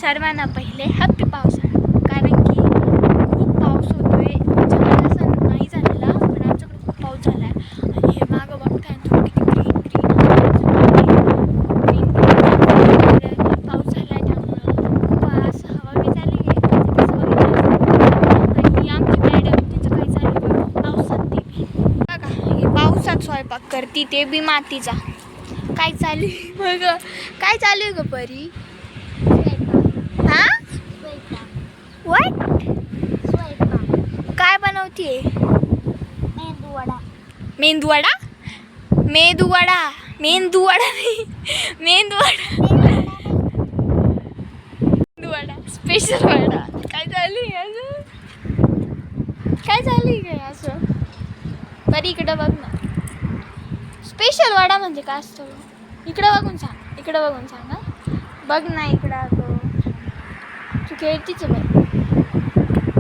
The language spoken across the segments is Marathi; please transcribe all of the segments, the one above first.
सर्वांना पहिले हॅपी पावसाळा. कारण की खूप पाऊस होतोय. झाड असं नाही झालेला पण आमच्याकडे खूप पाऊस झाला आहे. आणि हे मागं बघताय तुम्ही किती ग्रीन ग्रीन पाऊस झाला आहे. त्यामुळं खूप असं हवा बी चालली आहे. आणि आमची मॅडम तिचं काही चालू पावसात ते बी बघा हे पावसात स्वयंपाक करते ते बी मातीचा. काय चालू मग काय चालू आहे ग परी? हा व्हॉट काय बनवतीये? मेंदूवडा. मेंदूवडा मेंदूवडा मेंदूवडा नाही मेंदूवडा मेंदूवडा स्पेशल वडा. काय चालू आहे असं? काय चालू आहे काय असं? परी इकडं बघ ना. स्पेशल वडा म्हणजे काय असतं? इकडं बघून सांग. इकडं बघून सांग हा. बघ ना इकडं अगं. तू खेळतीच बाई.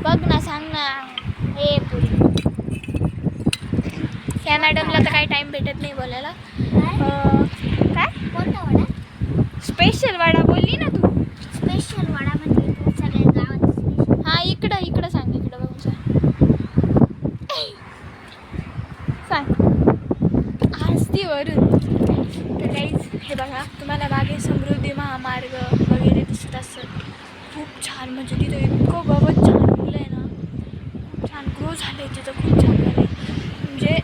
बघ ना सांग ना. हे पुरी या मॅडमला तर काही टाइम भेटत नाही बोलायला. काय कोणता वडा? स्पेशल वडा बोलली ना तू. स्पेशल वडा म्हणजे तो सगळ्या गावात स्पेशल. हा इकडं इकडं सांग. इकडं बघून सांग. सांग हसती वरून. तर काहीच हे बघा तुम्हाला मागे समृद्धी महामार्ग वगैरे दिसत असत. खूप छान म्हणजे तिथं इतकं गवत छान उगलं आहे ना. खूप छान ग्रो झालं आहे तिथं. खूप छान झालं आहे. म्हणजे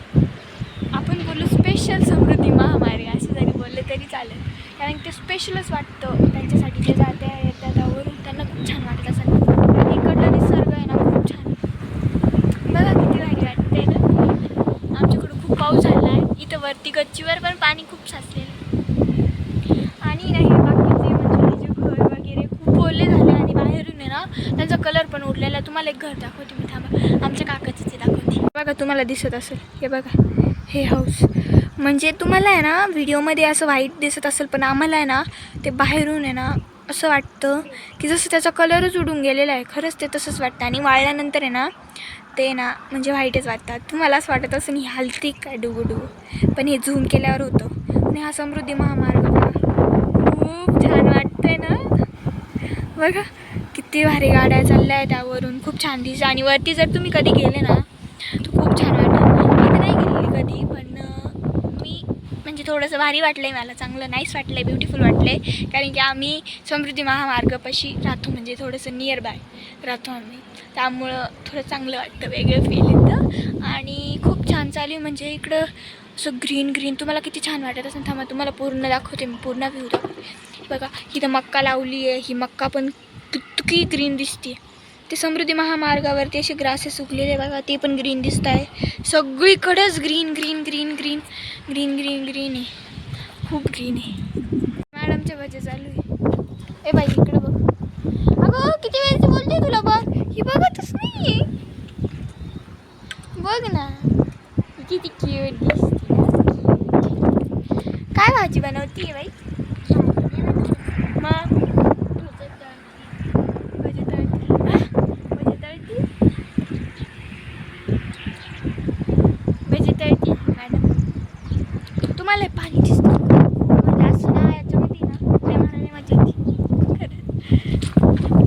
आपण बोलू स्पेशल समृद्धी महामार्ग असं जरी बोलले तरी चालेल. कारण ते स्पेशलच वाटतं त्यांच्यासाठी. ते जाते येतात त्यावरून त्यांना खूप छान वाटत असं. इकडलं निसर्ग आहे ना खूप छान बघा किती भारी वाटते ना. आमच्याकडं खूप पाऊस झाला आहे. इथं वरती गच्चीवर पण पाणी खूप साचलेलं आहे. आणि नाही बाकीचे म्हणजे जे घर वगैरे खूप ओले झाले आणि बाहेरून आहे ना त्यांचा कलर पण उडलेला आहे. तुम्हाला एक घर दाखवते मी थांबा. आमच्या काकाचं ते दाखवते. बघा तुम्हाला दिसत असेल हे बघा हे हाऊस. म्हणजे तुम्हाला आहे ना व्हिडिओमध्ये असं व्हाईट दिसत असेल पण आम्हाला आहे ना ते बाहेरून आहे ना असं वाटतं की जसं त्याचा कलरच उडून गेलेला आहे. खरंच ते तसंच वाटतं. आणि वाळल्यानंतर आहे ना ते ना म्हणजे व्हाईटच वाटतात. तुम्हाला असं वाटत असं ही हलती काय डुगू पण हे झूम केल्यावर होतं. आणि हा समृद्धी महामार्ग खूप छान वाटतंय ना. बघा किती भारी गाड्या चालल्या आहेत त्यावरून. खूप छान दिसतं. आणि वरती जर तुम्ही कधी गेले ना तर खूप छान वाटतं. मी तर नाही गेलेली कधी पण मी म्हणजे थोडंसं भारी वाटलं आहे मला. चांगलं नाईस वाटलं आहे. ब्युटिफुल वाटलं आहे. कारण की आम्ही समृद्धी महामार्गापाशी राहतो. म्हणजे थोडंसं नियर बाय राहतो आम्ही. त्यामुळं थोडं चांगलं वाटतं. वेगळं फील येतं. आणि खूप छान चालू आहे म्हणजे इकडं असं ग्रीन ग्रीन. तुम्हाला किती छान वाटत असेल थांबा तुम्हाला पूर्ण दाखवते मी. पूर्ण व्ह्यू दाखवते. बघा इथं मक्का लावली आहे. ही मक्का पण किती ग्रीन दिसते. ते समृद्धी महामार्गावरती असे ग्रासेस उगलेले बघा ते पण ग्रीन दिसत आहे. सगळीकडेच green green green green green green green आहे. खूप ग्रीन आहे. मॅडमचे भजे चालू आहे. ए बाई इकडं बघ. अगं किती वेळची बोलते तुला बघ. ही बघतच नाही. बघ ना किती क्यूट दिसते. काय भाजी बनवतीये बाई? मग भजे तळती. भजे तळती. भजे तळती मॅडम. तुम्हाला पाणी दिसतं म्हणजे असं ना याच्यामध्ये ना ते म्हणाले मजा येते.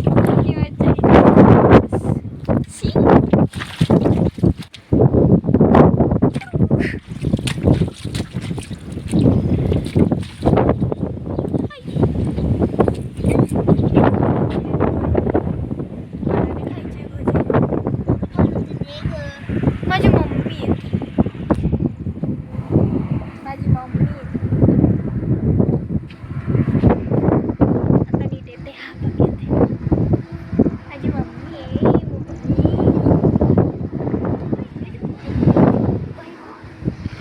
किती मजा माझी मम्मी येते. माझी मम्मी आता नीट येते. हा बघ येते. माझी मम्मी आहे.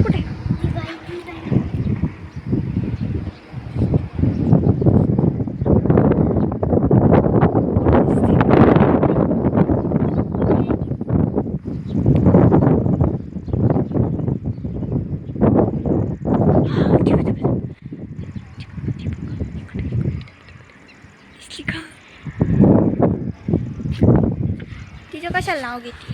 कुठे तिचं कशाला नाव घेते?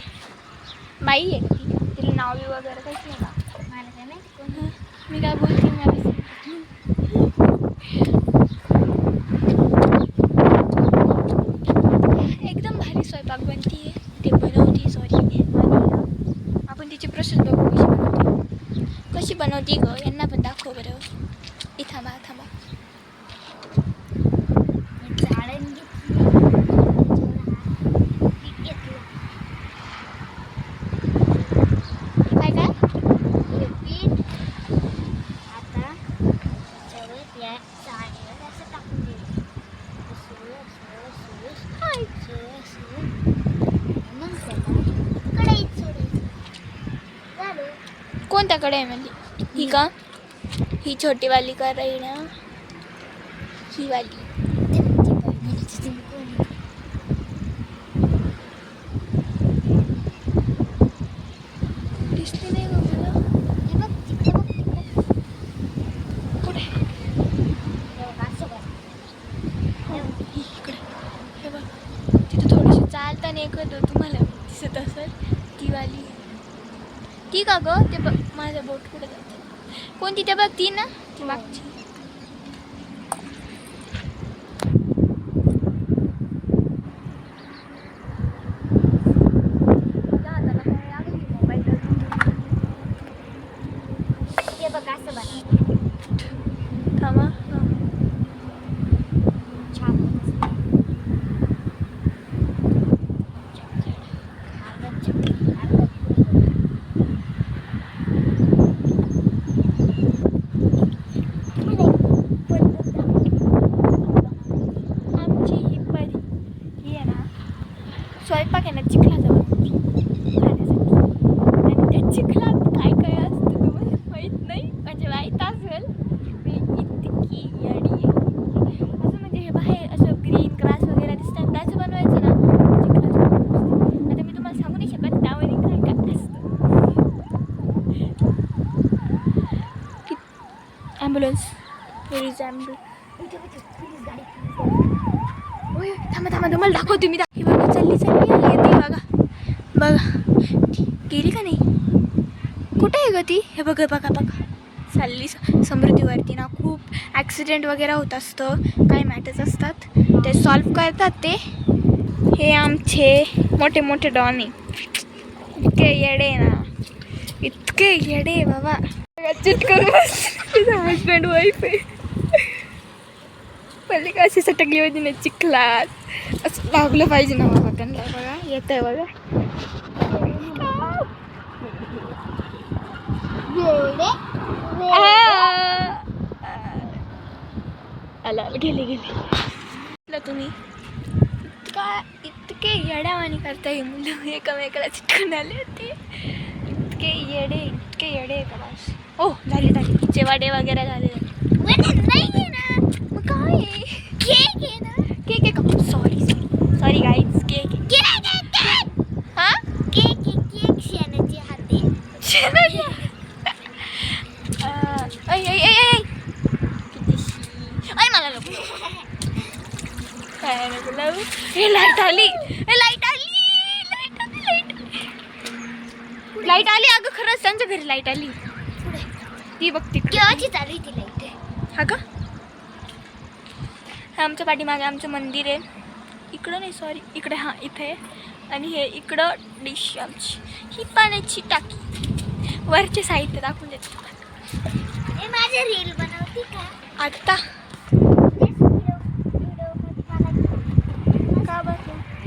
बाई आहे ती. तिला नाव बी वगैरे काहीच नाही का? मला काय माहिती कोण. मी काय बोलते मला बनवती ग, यांना पण दाखव बरं. इथं थांबा थांबा. जाळण घेतली. पीठ घेतलं. काय काय हे पीठ आता त्याच्यावर या जाळीवर असं टाकून द्यायचं. असं खायचं. मग त्याला कढईत सोडायचं. झालं. कोणत्याकडे आहे म्हणजे ही का? ही छोटी वाली कराई ना, ही वाली. दिसली नाही गं मला. हे बघ तिकडे बघ तिकडे. कुठे? हे बघ असं बघ. ही इकडे. हे बघ तिथं थोडीशी चालताना एक तुम्हाला दिसत असेल ती वाली. ती का ग? ते बघ माझं बोट कुठे जाते. कोणती ते बघ ती ना, ती मागची. हे बघ असं बनव. थांबा. छान. आमची ही परी ही आहे ना, स्वयंपाक आहे ना चिखलाचा बनवते खाण्यासाठी. आणि त्या चिखलात काय काय असतं तुम्हाला माहीत नाही, म्हणजे माहीत असेल. मी इतकी येडी आहे. असं म्हणजे हे बाहेर असं ग्रीन ग्रास वगैरे दिसतात त्याचं बनवायचं ना, चिखलाचं बनवायचं. आता मी तुम्हाला सांगू नाही शकत त्यामध्ये काय काय असतं. ॲम्ब्युलन्स. Where is ambulance? ओय थांबा थांबा, तुम्हाला दाखवते मी. ही बघा चालली येते बघा. बघा गेली का नाही? कुठे आहे ग ती? हे बघा बघा बघा चालली. समृद्धीवरती ना खूप ॲक्सिडेंट वगैरे होत असतं, काही मॅटर्स असतात ते सॉल्व करतात ते. हे आमचे मोठे मोठे डॉन आहे. इतके येडे ना, इतके येडे बाबा. चिटकून बस. तिचा हजबंड वाईफ आहे. पहिले का अशी सटकली होती ना चिखलात, असं लागलं पाहिजे ना बाबा त्यांना. बघा येत आहे बघा. आला गेले गेले. तुम्ही इतके येड्यावानी करता ही मुलं एकमेकाला चिटकून आले होते. इतके येडे बस. हो झाले हिचे वाडे वगैरे झाले. नाही ना. मग काय केक आहे ना. केक आहे का? Sorry guys. केक हा केक शेणाची हाते. मला नको. काय नको लावू. हे लाईट आली. लाईट आली अगं, खरंच त्यांच्या घरी लाईट आली. ती बघ ती केव्हाची चालू ती लाईट. हा का? हा आमच्या पाठीमागे आमचं मंदिर आहे. इकडं नाही सॉरी इकडे, हां इथे आहे. आणि हे इकडं डिश आमची. ही पाण्याची टाकी. वरचे साहित्य दाखवून देते. हे माझे रील बनवते का? आत्ता का बघ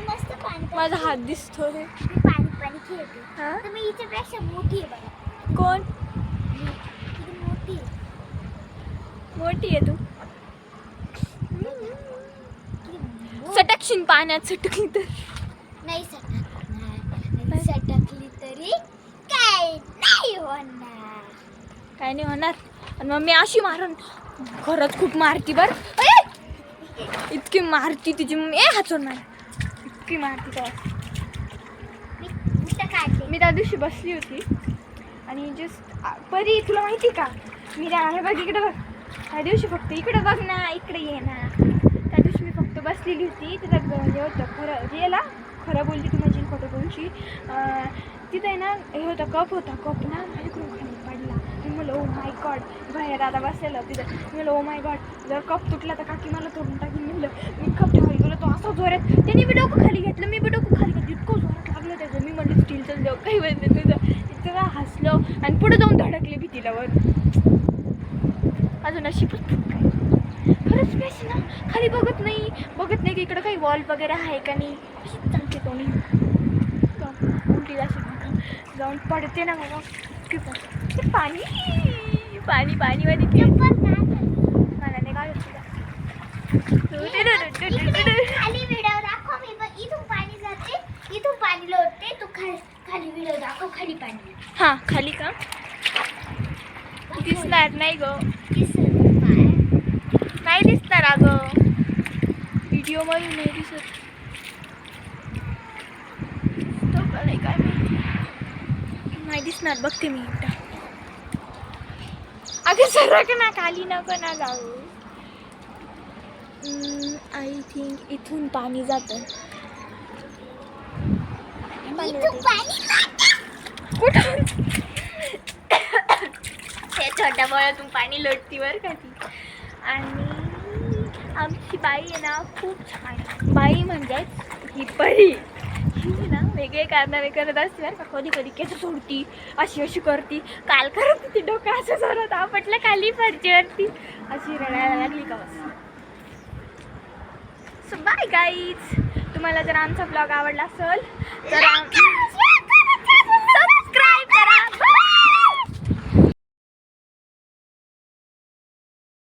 मस्त पाणी. माझा हात दिसतो रे. पाणी खेळते. हा तर मी हिच्यापेक्षा मोठी आहे बघा. कोण? किती मोठी आहे. मोठी आहे तू. सटकशीन पाण्यात सटकली तर. नाही सटकली तरी काय नाही होणार. काय नाही होणार. आणि मग मी अशी मारून खरंच खूप मारती बर. इतकी मारती तुझी मम्मी. हात सोडणार. इतकी मारती तर. मी त्या दिवशी बसली होती आणि जस्ट परी तुला माहिती का, मी हे बघ इकडे बघ. त्या दिवशी फक्त इकडे बघ ना, इकडे ये ना. त्या दिवशी मी फक्त बसलेली होती. तिथं हे होतं खरं रिअला खरं बोलली तू माझी खोटं बोलशी. तिथं आहे ना हे होता कप ना माझ्याकडून खाली पडला. मी म्हणलं ओ माय गॉड. बाहेर दादा बसलेलं तिथं. मी म्हणलं ओ माय गॉड जर कप तुटला तर काकी मला तोडून टाकीन. म्हणलं मी कप ठेवायला गेलो तो असं जोरात. त्याने बी डोकं खाली घेतलं, मी बी डोकं खाली घेतलं. इतकं जोरात लागलं त्याचं. मी म्हणलं स्टीलचं देऊ काही बनते तुझं. इतकं हसलो आणि पुढे जाऊन धडकले भीतीला त्याच्यावर. अजून अशी खरंच मी अशी ना खाली बघत नाही की इकडं काही वॉल वगैरे आहे का नाही. अशीच चालते कोणी उलटी जाऊन पडते ना बाबा. ते पाणी पाणी पाणी वाणी मला नाही काढत खाली व्हिडिओ दाखव. मी बघ इथून पाणी जाते, इथून पाणी लोटते. तू खाली व्हिडिओ दाखव. खाली पाणी. हां खाली का दिसणार नाही ग. नाही दिसणार अगं व्हिडिओ मध्ये नाही दिसत. तो काय माहिती नाही दिसणार. बघते मी एकदा. अगं सरक ना खाली नको ना जाऊ. आय थिंक इथून पाणी जातं. कुठं ते छोट्या बळातून पाणी लोटती वर का ती. आणि आमची बाई आहे ना खूप छान. बाई म्हणजेच ही परी. ही ना वेगळे कारनामे करत असते बरं का. कधी कधी केस सोडती, अशी करती. काल करत होती डोकं असं जोरात आपटलं खाली फरचीवरती. अशी रडायला लागली का बस. So bye guys. तुम्हाला जर आमचा ब्लॉग आवडला असेल तर